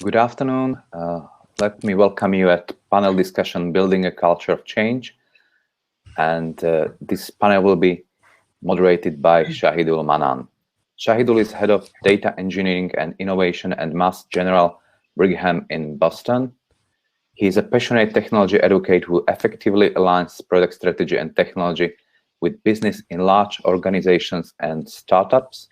Good afternoon. Let me welcome you at panel discussion, Building a Culture of Change. And this panel will be moderated by Shahidul Mannan. Shahidul is head of data engineering and innovation and Mass General Brigham in Boston. He is a passionate technology advocate who effectively aligns product strategy and technology with business in large organizations and startups,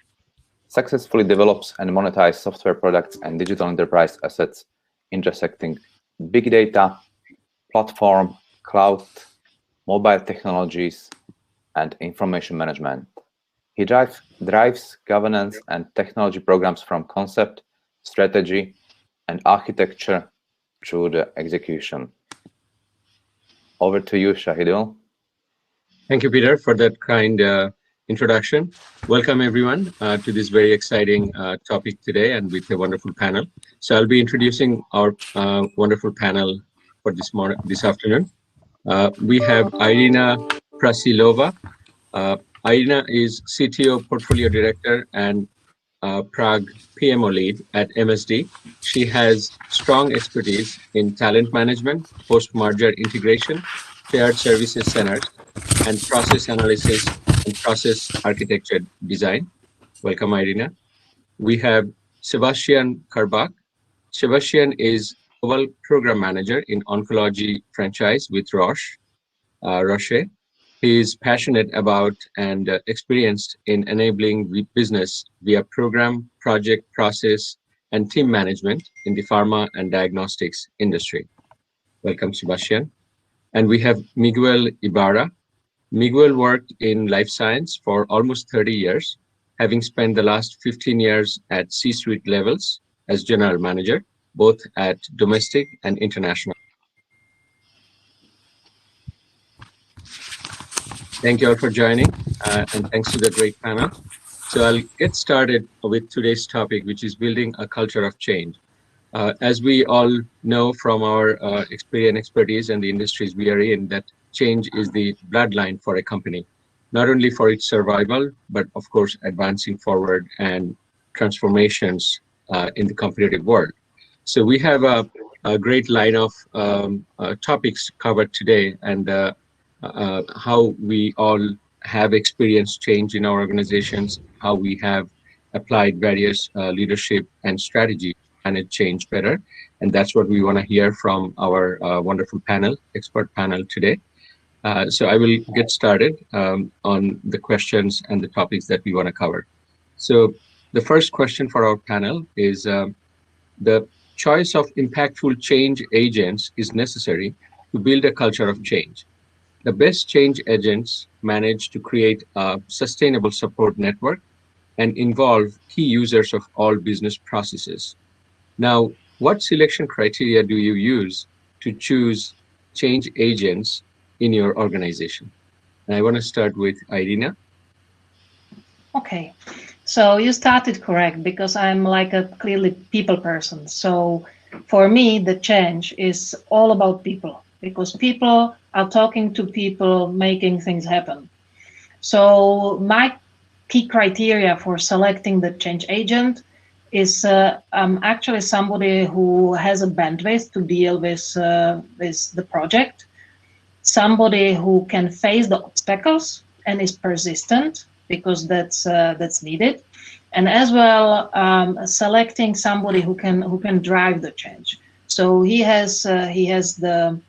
successfully develops and monetizes software products and digital enterprise assets intersecting big data, platform, cloud, mobile technologies, and information management. He drives governance and technology programs from concept, strategy, and architecture through the execution. Over to you, Shahidul. Thank you, Peter, for that kind introduction. Welcome, everyone, to this very exciting topic today and with a wonderful panel. So I'll be introducing our wonderful panel for this afternoon. We have Irina Prasilova. Irina is CTO Portfolio Director and Prague PMO lead at MSD. She has strong expertise in talent management, post-merger integration, shared services centers, and process analysis and process architecture design. Welcome, Irina. We have Sebastian Karbach. Sebastian is Global Program Manager in Oncology franchise with Roche. He is passionate about and experienced in enabling business via program, project, process, and team management in the pharma and diagnostics industry. Welcome, Sebastian. And we have Miguel Ibarra. Miguel worked in life science for almost 30 years, having spent the last 15 years at C-suite levels as general manager, both at domestic and international. Thank you all for joining, and thanks to the great panel. So I'll get started with today's topic, which is building a culture of change. As we all know from our experience and expertise and the industries we are in, that change is the bloodline for a company, not only for its survival, but of course, advancing forward and transformations in the competitive world. So we have a great line of topics covered today, and how we all have experienced change in our organizations, how we have applied various leadership and strategy and it change better. And that's what we want to hear from our wonderful panel, expert panel today. So I will get started on the questions and the topics that we want to cover. So the first question for our panel is the choice of impactful change agents is necessary to build a culture of change. The best change agents manage to create a sustainable support network and involve key users of all business processes. Now, what selection criteria do you use to choose change agents in your organization? And I want to start with Irina. Okay, so you started correct, because I'm like a clearly people person. So for me, the change is all about people, because people are talking to people, making things happen. So my key criteria for selecting the change agent is actually somebody who has a bandwidth to deal with the project, somebody who can face the obstacles and is persistent, because that's needed, and as well selecting somebody who can drive the change. So he has the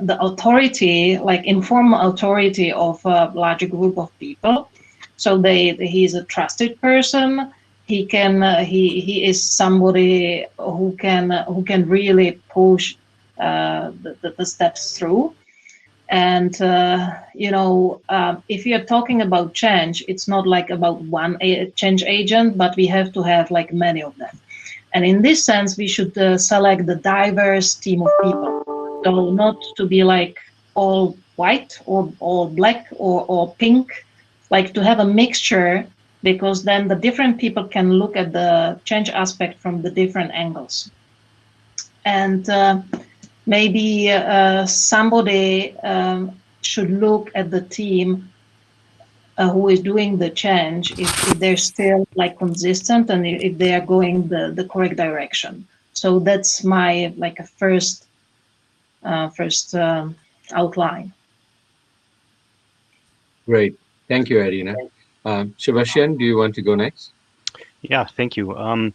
the authority, like informal authority of a larger group of people. So he's a trusted person. He is somebody who can really push the steps through. And if you're talking about change, it's not like about one change agent, but we have to have like many of them. And in this sense, we should select the diverse team of people. So not to be like all white or all black or pink, like to have a mixture, because then the different people can look at the change aspect from the different angles. And maybe somebody should look at the team who is doing the change, if they're still like consistent and if they are going the correct direction. So that's my like a first outline. Great. Thank you, Irina. Sebastian, do you want to go next? Yeah, thank you.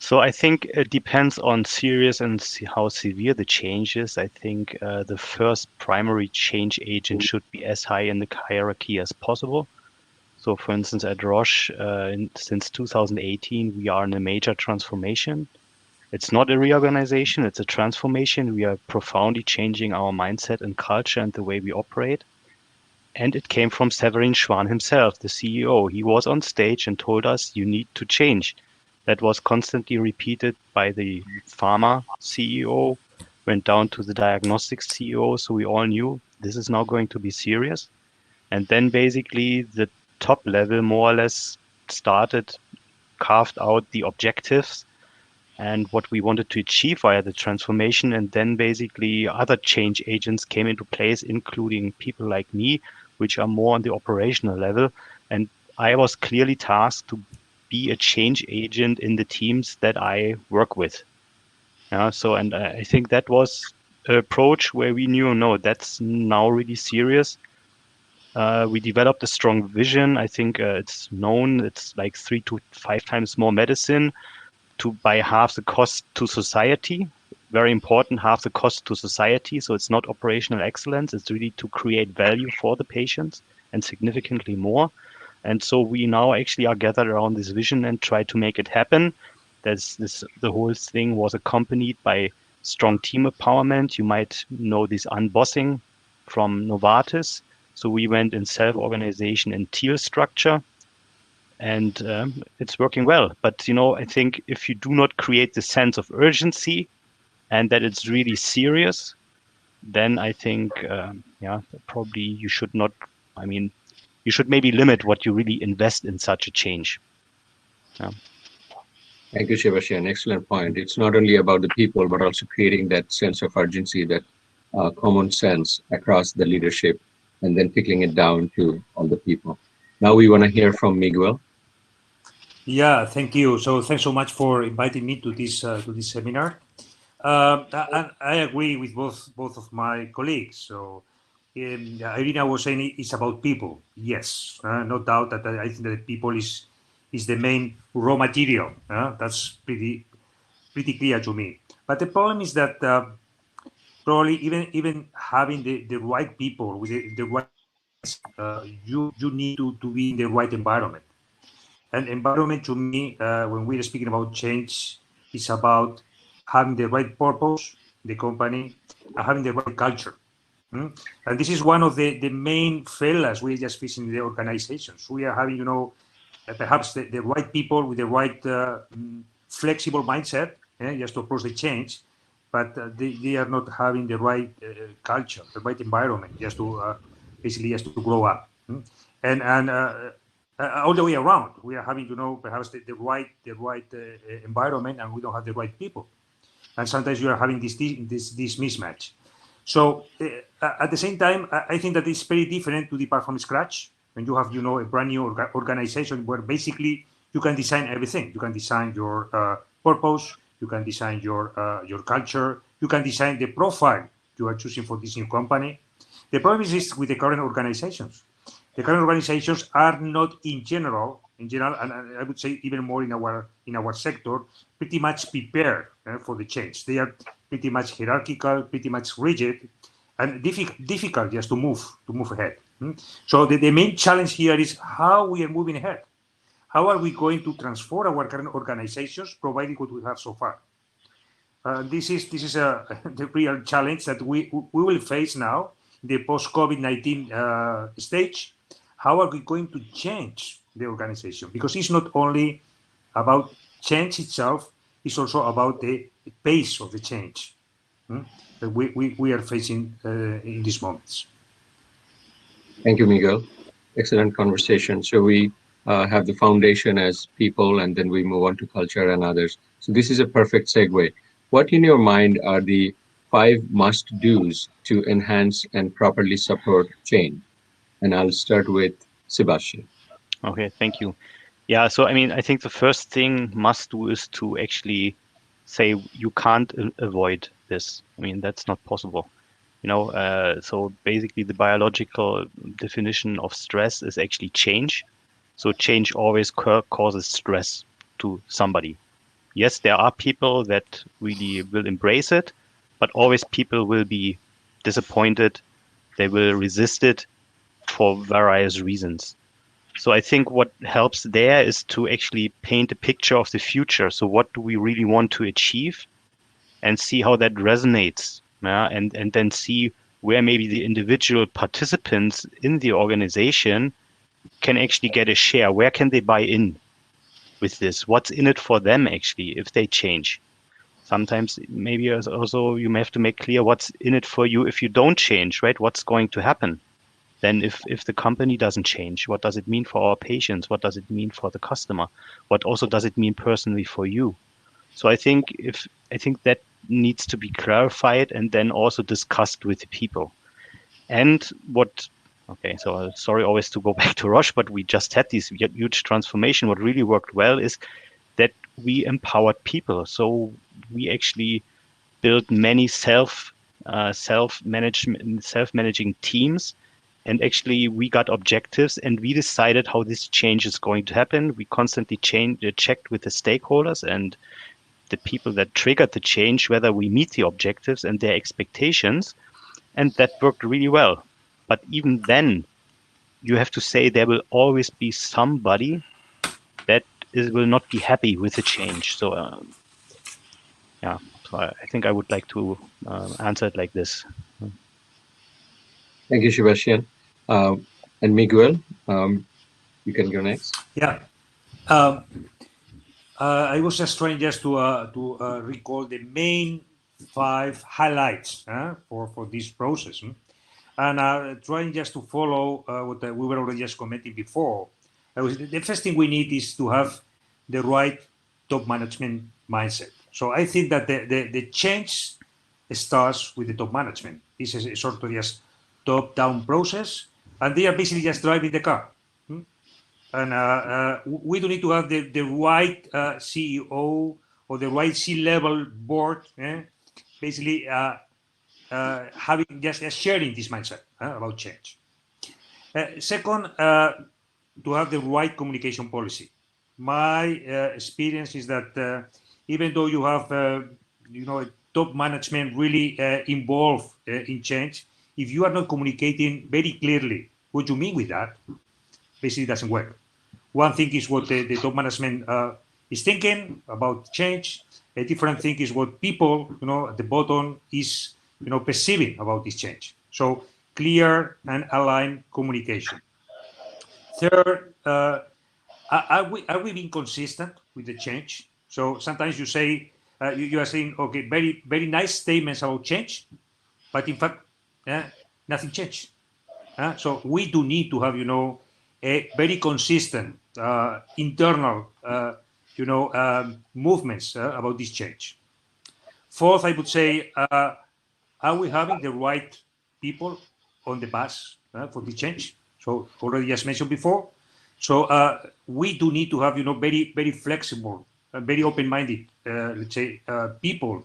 So I think it depends on serious and how severe the change is. I think the first primary change agent should be as high in the hierarchy as possible. So for instance, at Roche, since 2018, we are in a major transformation. It's not a reorganization, it's a transformation. We are profoundly changing our mindset and culture and the way we operate. And it came from Severin Schwan himself, the CEO. He was on stage and told us, you need to change. That was constantly repeated by the pharma CEO, went down to the diagnostics CEO. So we all knew this is now going to be serious. And then basically the top level more or less carved out the objectives and what we wanted to achieve via the transformation. And then basically other change agents came into place, including people like me, which are more on the operational level. And I was clearly tasked to be a change agent in the teams that I work with. And I think that was an approach where we knew, no, that's now really serious. We developed a strong vision. I think it's known, it's like 3 to 5 times more medicine by half the cost to society. Very important, half the cost to society. So it's not operational excellence. It's really to create value for the patients and significantly more. And so we now actually are gathered around this vision and try to make it happen. The whole thing was accompanied by strong team empowerment. You might know this unbossing from Novartis. So we went in self-organization and teal structure, and it's working well. But, I think if you do not create the sense of urgency and that it's really serious, then I think, probably you should not, you should maybe limit what you really invest in such a change. Yeah. Thank you, Sebastian. Excellent point. It's not only about the people, but also creating that sense of urgency, that common sense across the leadership, and then trickling it down to all the people. Now we want to hear from Miguel. Yeah, thank you. So thanks so much for inviting me to this seminar. I agree with both of my colleagues. So Irina was saying it's about people. Yes, no doubt that I think that people is the main raw material. That's pretty clear to me. But the problem is that probably even having the right people with the right, you need to be in the right environment. And environment to me, when we're speaking about change, is about having the right purpose, the company, and having the right culture. And this is one of the main failures we are just facing in the organizations. We are having, perhaps the right people with the right flexible mindset, just to approach the change, but they are not having the right culture, the right environment, just to basically just to grow up. And all the way around, we are having, perhaps the right environment, and we don't have the right people. And sometimes you are having this mismatch. So at the same time, I think that it's very different to depart from scratch. When you have, a brand new organization where basically you can design everything. You can design your purpose. You can design your culture. You can design the profile you are choosing for this new company. The problem is with the current organizations. The current organizations are not in general, and I would say even more in our sector, pretty much prepared for the change. They are pretty much hierarchical, pretty much rigid, and difficult just to move ahead. So the main challenge here is how we are moving ahead. How are we going to transform our current organizations, providing what we have so far? This is the real challenge that we will face now in the post-COVID-19 stage. How are we going to change the organization? Because it's not only about change itself, it's also about the pace of the change that we are facing in these moments. Thank you, Miguel. Excellent conversation. So we have the foundation as people, and then we move on to culture and others. So this is a perfect segue. What in your mind are the 5 must-dos to enhance and properly support change? And I'll start with Sebastian. Okay, thank you. Yeah, so I mean, I think the first thing must do is to actually say you can't avoid this. I mean, that's not possible. So basically the biological definition of stress is actually change. So change always causes stress to somebody. Yes, there are people that really will embrace it, but always people will be disappointed. They will resist it for various reasons. So I think what helps there is to actually paint a picture of the future. So what do we really want to achieve, and see how that resonates, and then see where maybe the individual participants in the organization can actually get a share. Where can they buy in with this? What's in it for them actually if they change? Sometimes maybe also you may have to make clear what's in it for you if you don't change, right? What's going to happen? Then if the company doesn't change, what does it mean for our patients? What does it mean for the customer? What also does it mean personally for you? So I think that needs to be clarified and then also discussed with the people. And so sorry always to go back to Roche, but we just had this huge transformation. What really worked well is that we empowered people. So we actually built many self-managing teams. And actually, we got objectives and we decided how this change is going to happen. We constantly checked with the stakeholders and the people that triggered the change, whether we meet the objectives and their expectations. And that worked really well. But even then, you have to say there will always be somebody that will not be happy with the change. So, so I think I would like to answer it like this. Thank you, Sebastian. And Miguel, you can go next. Yeah. I was just trying to recall the main 5 highlights for this process, and trying just to follow what we were already just commenting before. The first thing we need is to have the right top management mindset. So I think that the change starts with the top management. This is a sort of just top-down process, and they are basically just driving the car. And we do need to have the right CEO or the right C-level board, basically having just sharing this mindset about change. Second, to have the right communication policy. My experience is that even though you have top management really involved in change, if you are not communicating very clearly what you mean with that, basically it doesn't work. One thing is what the top management is thinking about change. A different thing is what people, at the bottom is, perceiving about this change. So clear and aligned communication. Third, are we being consistent with the change? So sometimes you say, you are saying, okay, very, very nice statements about change, but in fact, nothing changed. So we do need to have, a very consistent internal, movements about this change. Fourth, I would say, are we having the right people on the bus for the change? So already as mentioned before. So we do need to have, very, very flexible, very open-minded, let's say, people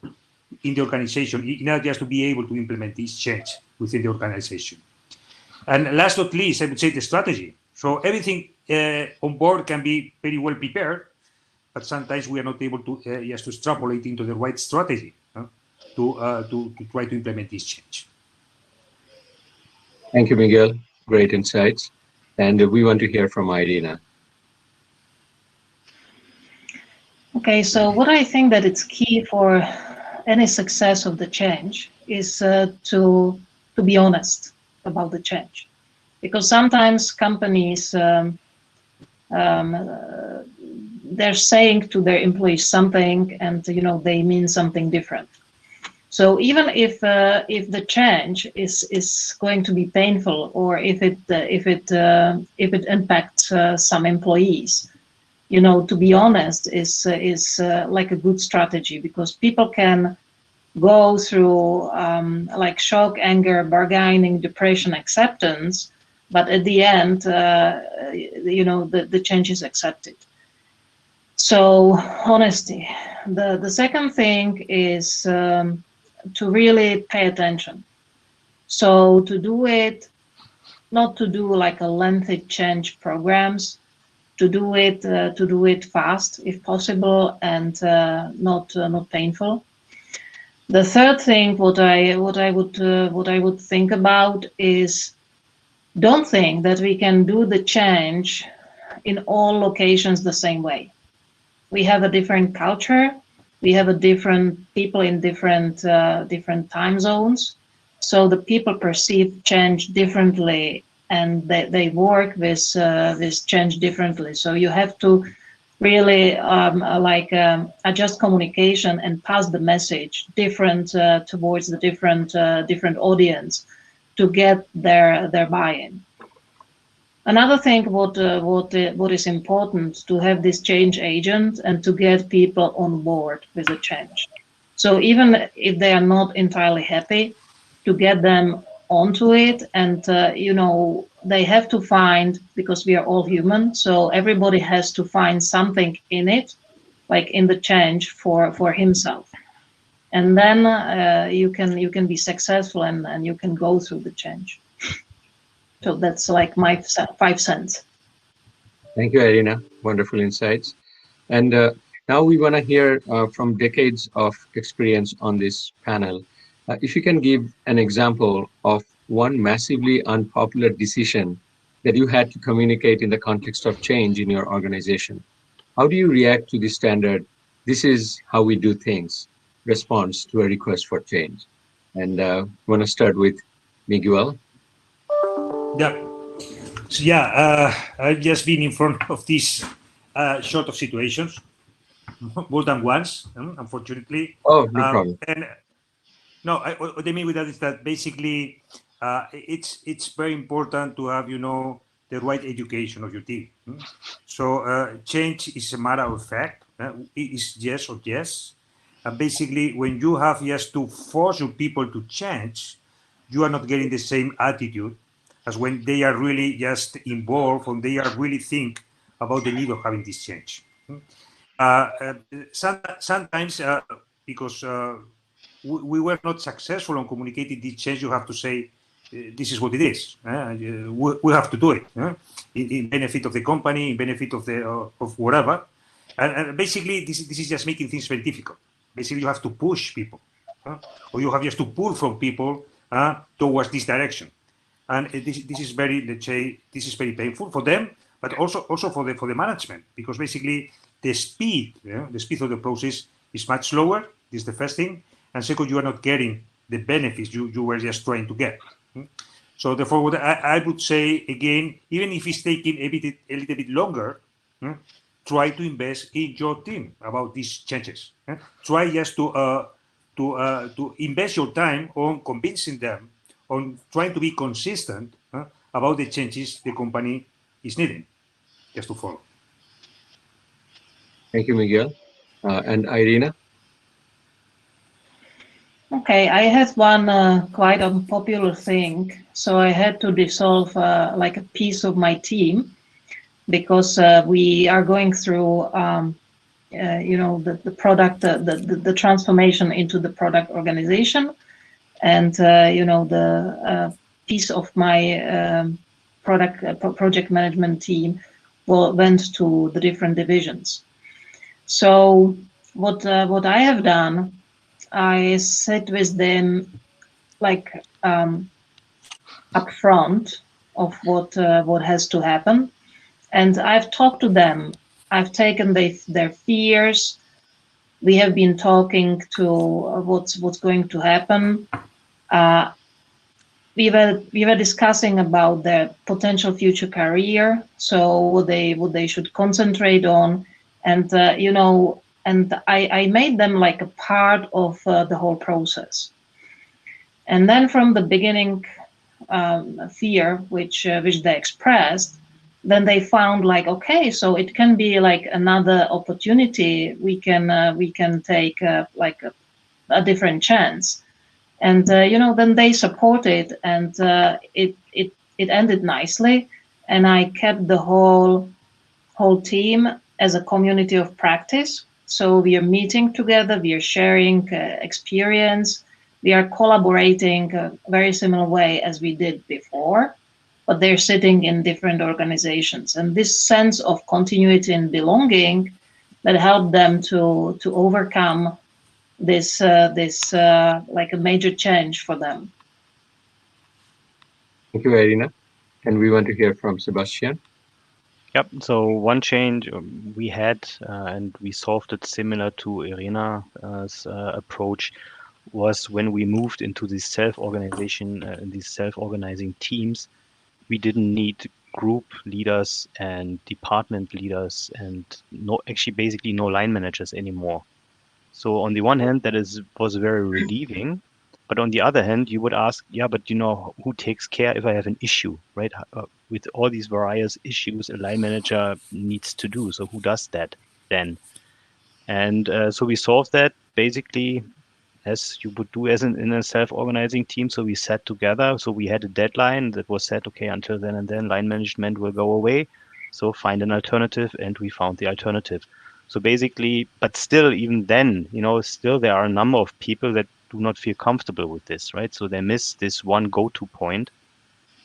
in the organization in order just to be able to implement this change within the organization. And last but not least, I would say the strategy. So everything on board can be very well prepared, but sometimes we are not able to just to extrapolate into the right strategy to try to implement this change. Thank you, Miguel. Great insights. And we want to hear from Irina. Okay, so what I think that it's key for any success of the change is to be honest about the change, because sometimes companies they're saying to their employees something, and they mean something different. So even if the change is going to be painful, or if it impacts some employees, to be honest is like a good strategy, because people can go through like shock, anger, bargaining, depression, acceptance, but at the end, the change is accepted. So honesty. The second thing is to really pay attention. So to do it, not to do like a lengthy change programs, to do it fast if possible, and not painful. The third thing what I would think about is, don't think that we can do the change in all locations the same way. We have a different culture. We have a different people in different time zones. So the people perceive change differently, and they work with change differently. So you have to really adjust communication and pass the message different towards the different audience to get their buy-in. Another thing what is important to have this change agent and to get people on board with the change. So even if they are not entirely happy, to get them onto it, and they have to find, because we are all human, so everybody has to find something in it, like in the change for himself, and then you can be successful and you can go through the change. So that's like my 5 cents. Thank you, Irina. Wonderful insights. And now we want to hear from decades of experience on this panel. If you can give an example of one massively unpopular decision that you had to communicate in the context of change in your organization. How do you react to the standard, "this is how we do things," response to a request for change? And I want to start with Miguel. Yeah. So, yeah, I've just been in front of these sort of situations more than once, unfortunately. Oh, no problem. And no, what I mean with that is that basically it's very important to have the right education of your team. So change is a matter of fact. It is yes or yes. And basically, when you have just to force your people to change, you are not getting the same attitude as when they are really just involved, when they are really think about the need of having this change. Sometimes, because we were not successful on communicating this change, you have to say, this is what it is. We have to do it in benefit of the company, in benefit of whatever. And basically, this is just making things very difficult. Basically, you have to push people, or you have just to pull from people towards this direction. And this is very, let's say, this is very painful for them, but also for the management, because basically the speed of the process is much slower. This is the first thing, and second, you are not getting the benefits you were just trying to get. So therefore, what I would say again, even if it's taking a little bit longer, try to invest in your team about these changes. Try just to invest your time on convincing them, on trying to be consistent about the changes the company is needing, just to follow. Thank you, Miguel. And Irina? Okay, I had one quite unpopular thing. So I had to dissolve like a piece of my team, because we are going through the product, the transformation into the product organization. And the piece of my project management team went to the different divisions. So what I have done, I sit with them like upfront of what has to happen, and I've talked to them. I've taken their fears. We have been talking to what's going to happen. We were discussing about their potential future career, so what they should concentrate on, and and I made them like a part of the whole process. And then from the beginning, fear which they expressed, then they found like, okay, so it can be like another opportunity. We can take like a different chance. And then they support it, and it it ended nicely, and I kept the whole team as a community of practice. So we are meeting together, we are sharing experience, we are collaborating a very similar way as we did before, but they're sitting in different organizations. And this sense of continuity and belonging that helped them to overcome this like a major change for them. Thank you, Irina. And we want to hear from Sebastian. Yep. So one change we had, and we solved it similar to Irina's approach, was when we moved into these self-organizing teams. We didn't need group leaders and department leaders and basically no line managers anymore. So on the one hand, was very relieving, but on the other hand, you would ask, yeah, but who takes care if I have an issue, right? With all these various issues, a line manager needs to do. So who does that then? And so we solved that basically as you would do in a self-organizing team. So we sat together. So we had a deadline that was set, okay, until then and then line management will go away. So find an alternative, and we found the alternative. So basically, but still, even then, still there are a number of people that do not feel comfortable with this, right? So they miss this one go-to point.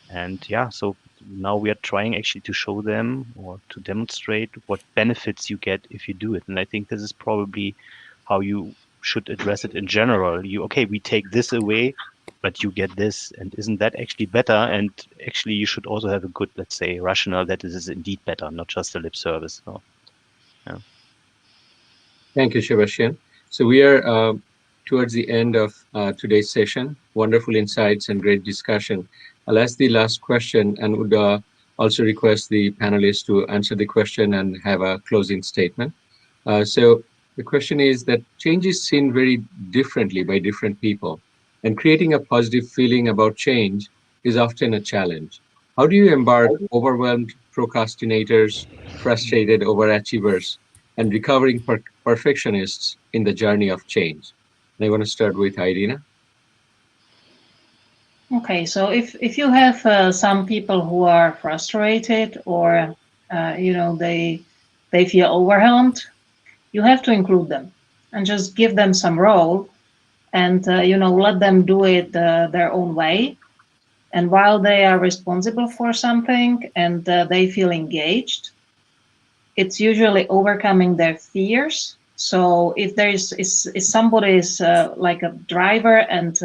And yeah, so now we are trying actually to show them or to demonstrate what benefits you get if you do it. And I think this is probably how you should address it in general. We take this away, but you get this. And isn't that actually better? And actually, you should also have a good, let's say, rationale that this is indeed better, not just a lip service. So, yeah. Thank you, Sebastian. So we are towards the end of today's session. Wonderful insights and great discussion. I'll ask the last question and would also request the panelists to answer the question and have a closing statement. So the question is that change is seen very differently by different people, and creating a positive feeling about change is often a challenge. How do you embark overwhelmed procrastinators, frustrated overachievers, and recovering perfectionists in the journey of change? And I want to start with Irina. Okay, so if you have some people who are frustrated or they feel overwhelmed, you have to include them and just give them some role and let them do it their own way. And while they are responsible for something and they feel engaged, it's usually overcoming their fears. So if there is somebody is like a driver and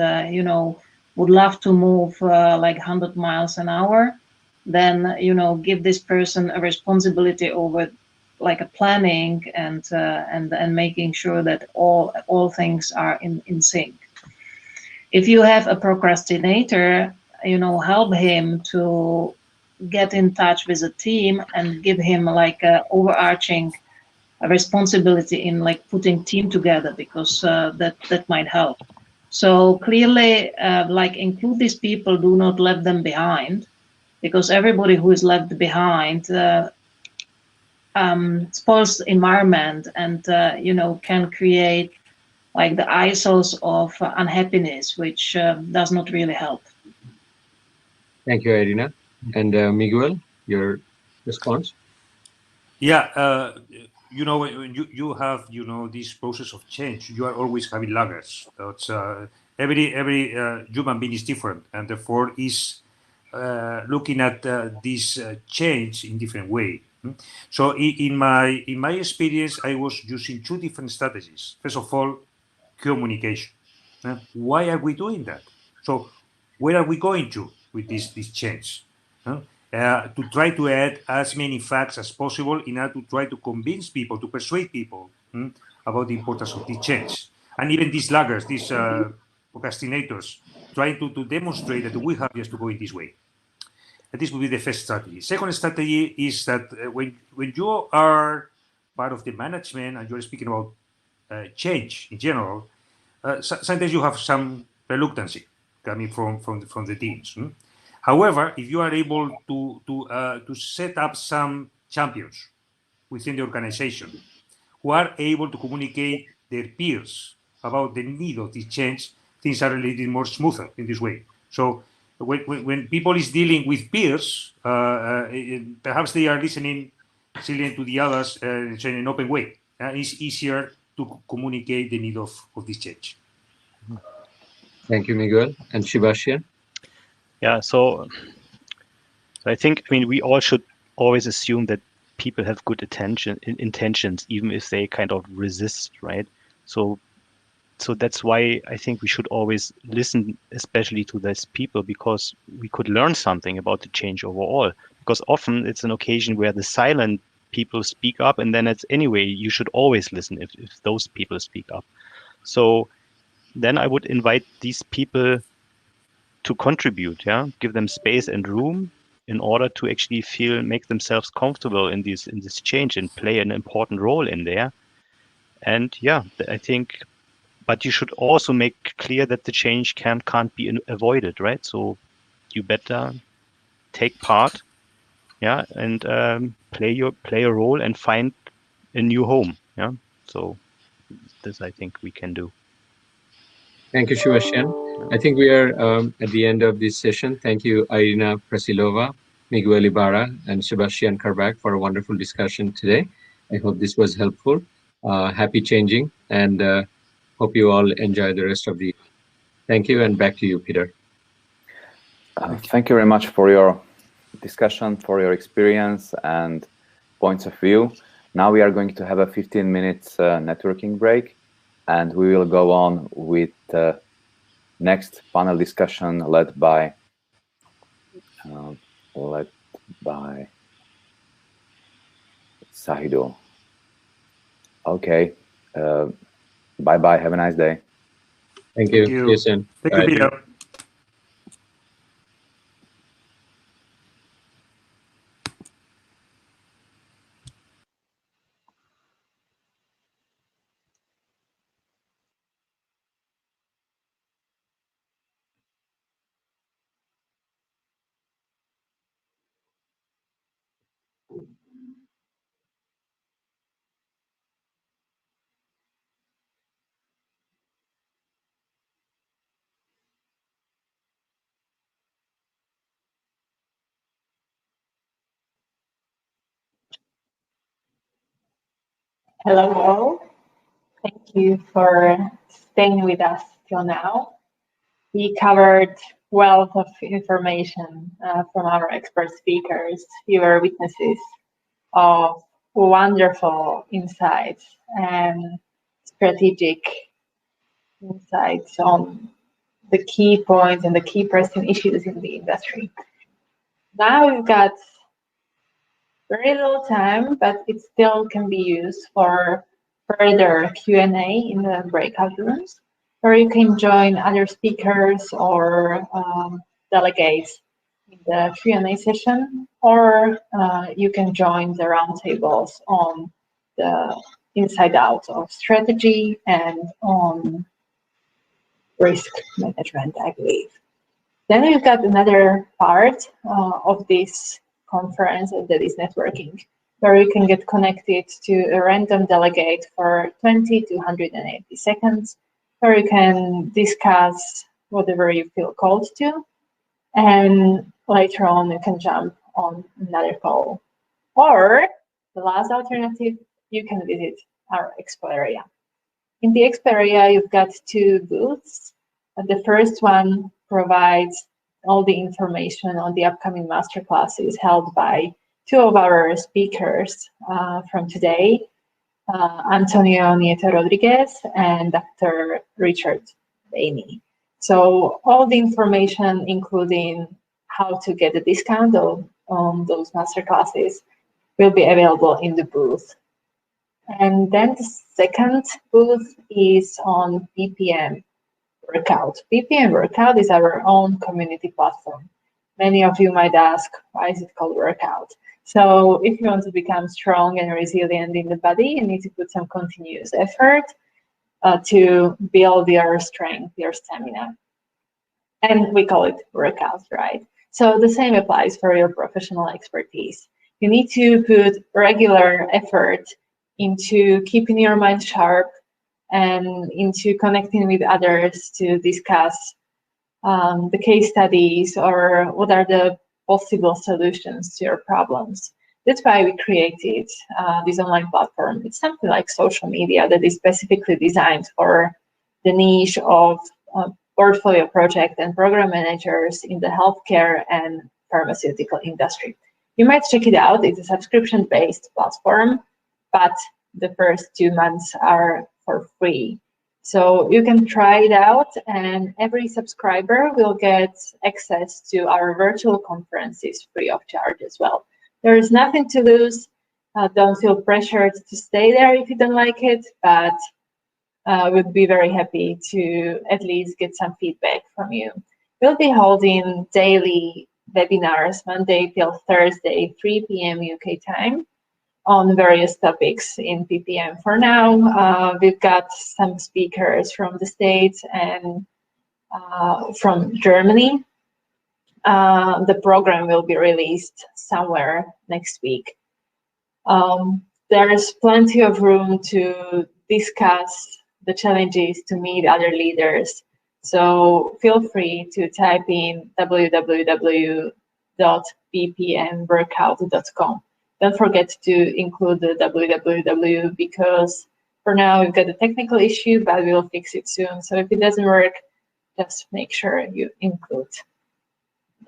would love to move like 100 miles an hour, then give this person a responsibility over like a planning and making sure that all things are in sync. If you have a procrastinator, help him to get in touch with a team and give him like a overarching responsibility in like putting team together, because that might help. So clearly, like include these people, do not let them behind, because everybody who is left behind spoils the environment and can create like the isles of unhappiness, which does not really help. Thank you, Irina. And Miguel, your response? Yeah, when you have this process of change, you are always having laggards. That's every human being is different, and therefore is looking at this change in different way. So in my experience, I was using two different strategies. First of all, communication. Why are we doing that? So where are we going to with this change? To try to add as many facts as possible in order to try to convince people, to persuade people about the importance of this change. And even these laggards, these procrastinators, trying to demonstrate that we have just to go in this way. And this would be the first strategy. Second strategy is that when you are part of the management and you're speaking about change in general, sometimes you have some reluctancy coming from the teams. However, if you are able to set up some champions within the organization who are able to communicate their peers about the need of this change, things are a little bit more smoother in this way. So when people is dealing with peers, perhaps they are listening to the others in an open way. It's easier to communicate the need of this change. Thank you, Miguel. And Sebastian? Yeah, so I think, we all should always assume that people have good intentions, even if they kind of resist, right? So that's why I think we should always listen, especially to these people, because we could learn something about the change overall. Because often it's an occasion where the silent people speak up, and then it's anyway, you should always listen if those people speak up. So then I would invite these people to contribute, give them space and room in order to actually make themselves comfortable in this change and play an important role in there. And I think, but you should also make clear that the change can't be avoided, right? So you better take part, and play a role and find a new home. So this I think we can do. Thank you, Sebastian. I think we are at the end of this session. Thank you, Irina Prasilova, Miguel Ibarra, and Sebastian Karbak for a wonderful discussion today. I hope this was helpful. Happy changing, and hope you all enjoy the rest of the evening. Thank you, and back to you, Peter. Thank you very much for your discussion, for your experience and points of view. Now we are going to have a 15 minutes networking break, and we will go on with the next panel discussion led by Shahidul. Okay. Bye-bye. Have a nice day. Thank you. See you soon. Thank you, Peter. Hello all. Thank you for staying with us till now. We covered wealth of information from our expert speakers. You were witnesses of wonderful insights and strategic insights on the key points and the key pressing issues in the industry. Now we've got very little time, but it still can be used for further Q&A in the breakout rooms, where you can join other speakers or delegates in the Q&A session, or you can join the roundtables on the inside out of strategy and on risk management, I believe. Then we've got another part of this conference that is networking, where you can get connected to a random delegate for 20 to 180 seconds, where you can discuss whatever you feel called to, and later on you can jump on another call. Or the last alternative, you can visit our expo area. In the expo area, you've got two booths. The first one provides all the information on the upcoming masterclasses held by two of our speakers from today, Antonio Nieto Rodriguez and Dr. Richard Bainey. So all the information, including how to get a discount on those masterclasses, will be available in the booth. And then the second booth is on PPM Workout. PPM Workout is our own community platform. Many of you might ask, why is it called Workout? So if you want to become strong and resilient in the body, you need to put some continuous effort to build your strength, your stamina. And we call it workout, right? So the same applies for your professional expertise. You need to put regular effort into keeping your mind sharp and into connecting with others to discuss the case studies, or what are the possible solutions to your problems. That's why we created this online platform. It's something like social media that is specifically designed for the niche of portfolio project and program managers in the healthcare and pharmaceutical industry. You might check it out. It's a subscription-based platform, but the first 2 months are for free. So you can try it out, and every subscriber will get access to our virtual conferences free of charge as well. There is nothing to lose. Don't feel pressured to stay there if you don't like it, but would be very happy to at least get some feedback from you. We'll be holding daily webinars Monday till Thursday, 3 p.m. UK time, on various topics in PPM. For now, we've got some speakers from the States and from Germany. The program will be released somewhere next week. There is plenty of room to discuss the challenges, to meet other leaders. So feel free to type in www.ppmworkout.com. Don't forget to include the www, because for now we've got a technical issue, but we'll fix it soon. So if it doesn't work, just make sure you include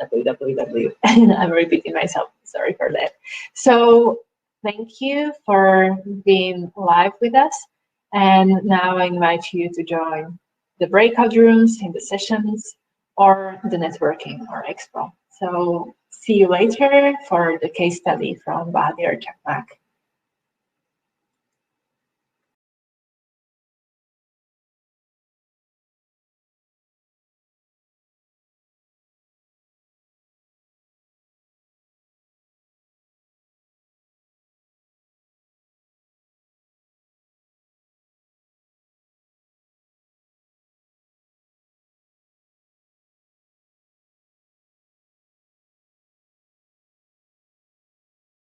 www. I'm repeating myself, sorry for that. So thank you for being live with us. And now I invite you to join the breakout rooms in the sessions or the networking or expo. So see you later for the case study from Bahadir Chakmak.